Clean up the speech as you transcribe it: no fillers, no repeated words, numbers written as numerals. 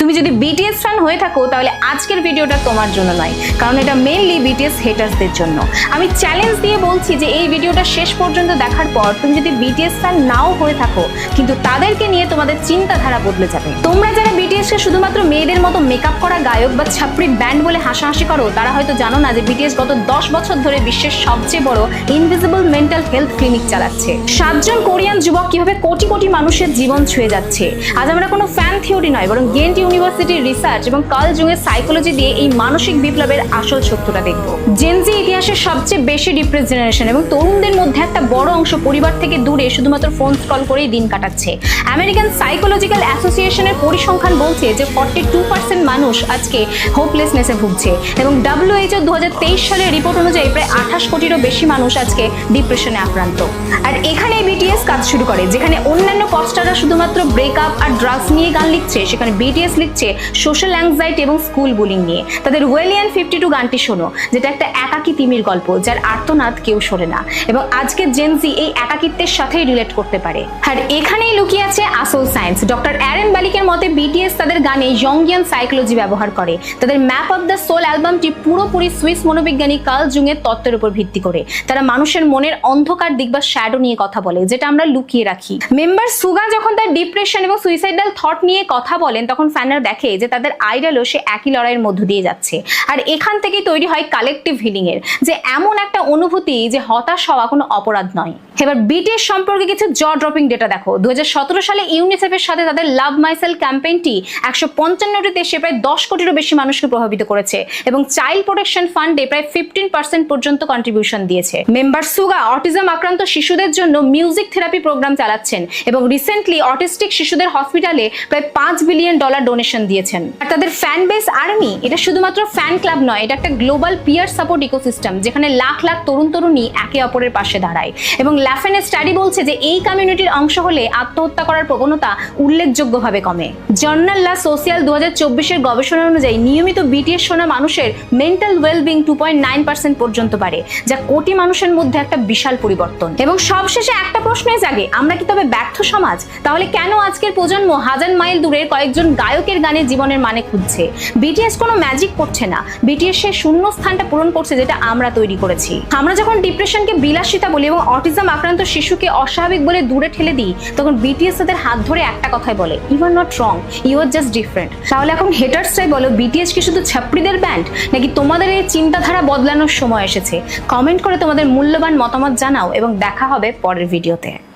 তুমি যদি BTS fan হয়ে থাকো তাহলে আজকের ভিডিওটা তোমার জন্য নয়, কারণ এটা মেইনলি বিটিএস হেটার্সদের জন্য। আমি চ্যালেঞ্জ দিয়ে বলছি যে এই ভিডিওটা শেষ পর্যন্ত দেখার পর তুমি যদি বিটিএস ফ্যান নাও হয়ে থাকো, কিন্তু তাদেরকে নিয়ে তোমাদের চিন্তাধারা বদলে যাবে। তোমরা যারা বিটিএস কে শুধুমাত্র মেয়েদের মতো মেকআপ করা গায়ক বা ছাপড়ি ব্যান্ড বলে হাসাহাসি করো, তারা হয়তো জানো না যে বিটিএস গত 10 বছর ধরে বিশ্বের সবচেয়ে বড় ইনভিজিবল মেন্টাল হেলথ ক্লিনিক চালাচ্ছে। 7 জন কোরিয়ান যুবক কিভাবে কোটি কোটি মানুষের জীবন ছুঁয়ে যাচ্ছে। আজ আমরা কোনো ফ্যান থিওরি নয়, বরং গেন্ট ইউনিভার্সিটির রিসার্চ এবং কার্ল জুংয়ের সাইকোলজি দিয়ে এই মানসিক বিপ্লবের আসল সত্যটা দেখব। জেনজি ইতিহাসের সবচেয়ে বেশি ডিপ্রেস জেনারেশন এবং তরুণদের মধ্যে একটা বড় অংশ পরিবার থেকে দূরে শুধুমাত্র ফোন স্ক্রল করেই দিন কাটাচ্ছে। আমেরিকান সাইকোলজিক্যাল অ্যাসোসিয়েশনের পরিসংখ্যান বলছে যে 42% মানুষ আজকে হোপলেসনেসে ভুগছে এবং WHO 2023 সালের রিপোর্ট অনুযায়ী প্রায় 28 কোটিরও বেশি মানুষ আজকে ডিপ্রেশনে আক্রান্ত। আর এখানে বিটিএস কাজ শুরু করে। যেখানে অন্যান্য পপস্টাররা শুধুমাত্র ব্রেকআপ আর ড্রাগস নিয়ে গান লিখছে, সেখানে বিটিএস লিখছে সোশ্যাল অ্যাংজাইটি এবং স্কুল বুলিং নিয়ে। তাদের ওয়েলিয়ান 52 গানটি শোনো, যেটা একটা একাকী তিমির গল্প যার আর্তনাদ কেউ শোনে না, এবং আজকে জেনজি এই একাকিত্বের সাথেই রিলেট করতে পারে। আর এখানেই লুকিয়ে আছে আসল সায়েন্স। ডক্টর অ্যারেন বালিকের মতে বিটিএস তাদের গানে ইয়ংগিয়ান সাইকোলজি ব্যবহার করে। তাদের ম্যাপ অফ দ্য সোল অ্যালবামটি পুরোপুরি সুইস মনোবিজ্ঞানী কার্ল জুংয়ের তত্ত্বের উপর ভিত্তি করে। তারা মানুষের মনের অন্ধকার দিক বা শ্যাডো নিয়ে কথা বলে, যেটা আমরা লুকিয়ে রাখি। মেম্বার সুগা যখন তার ডিপ্রেশন এবং সুইসাইডাল থট নিয়ে কথা বলেন, তখন ফ্যানরা দেখে যে তাদের আইডলও সে একই লড়াইয়ের মধ্য দিয়ে যাচ্ছে। আর এখান থেকেই তৈরি হয় কালেকটিভ হিলিং এর, যে এমন একটা অনুভূতি যে হতাশ হওয়া কোনো অপরাধ নয়। এবার বিটিএস সম্পর্কে কিছু জ ড্রপিং ডেটা দেখো। 2017 সালে ইউনিসেফের সাথে তাদের লাভ মাইসেলফ ক্যাম্পেইনটি 155টি দেশে প্রায় 10 কোটিরও বেশি মানুষকে প্রভাবিত করেছে এবং চাইল্ড প্রোটেকশন ফান্ডে প্রায় 15% পর্যন্ত কন্ট্রিবিউশন দিয়েছে। মেম্বার সুগা অটিজম আক্রান্ত শিশুদের জন্য মিউজিক থেরাপি প্রোগ্রাম চালাচ্ছেন এবং রিসেন্টলি অটিস্টিক শিশুদের হসপিটালে প্রায় $5 বিলিয়ন ডোনেশন দিয়েছেন। আর তাদের ফ্যান বেস আর্মি, এটা শুধুমাত্র ফ্যান ক্লাব নয়, এটা একটা গ্লোবাল পিয়ার সাপোর্ট ইকোসিস্টেম, যেখানে লাখ লাখ তরুণ তরুণী একে অপরের পাশে দাঁড়ায়। এবং ল্যাফেনের স্টাডি বলছে যে এই কমিউনিটির অংশ হলে আত্মহত্যা করার প্রবণতা উল্লেখযোগ্যভাবে কমে। জার্নাল লা সোশিয়াল 2024 গবেষণা অনুযায়ী নিয়মিত বিটিএস শোনা মানুষের মেন্টাল ওয়েলবিং 2.9% পর্যন্ত বাড়ে, যা কোটি মানুষের মধ্যে একটা বিশাল পরিবর্তন। এবং সবশেষে একটা প্রশ্নই জাগে, আমরা কি তবে ব্যর্থ সমাজ? তাহলে কেন আজকের প্রজন্ম হাজার মাইল দূরের কয়েকজন গায়কের গানে জীবনের মানে খুঁজছে? বিটিএস কোনো ম্যাজিক করছে না, বিটিএস সেই শূন্য স্থানটা পূরণ করছে যেটা আমরা তৈরি করেছি। আমরা যখন ডিপ্রেশনকে বিলাসিতা বলি এবং অটিজম আক্রান্ত শিশুকে অস্বাভাবিক বলে দূরে ঠেলে দিই, তখন বিটিএস তাদের হাত ধরে একটা কথাই বলে, you are not wrong, you are just different. তাহলে এখন হেটার্সরাই বলো, বিটিএস কি শুধু ছাপড়িদের ব্যান্ড, নাকি তোমাদের এই চিন্তাধারা বদলানোর সময় এসেছে? কমেন্ট করে তোমাদের মূল্যবান মতামত জানাও এবং দেখা হবে পরের ভিডিওতে।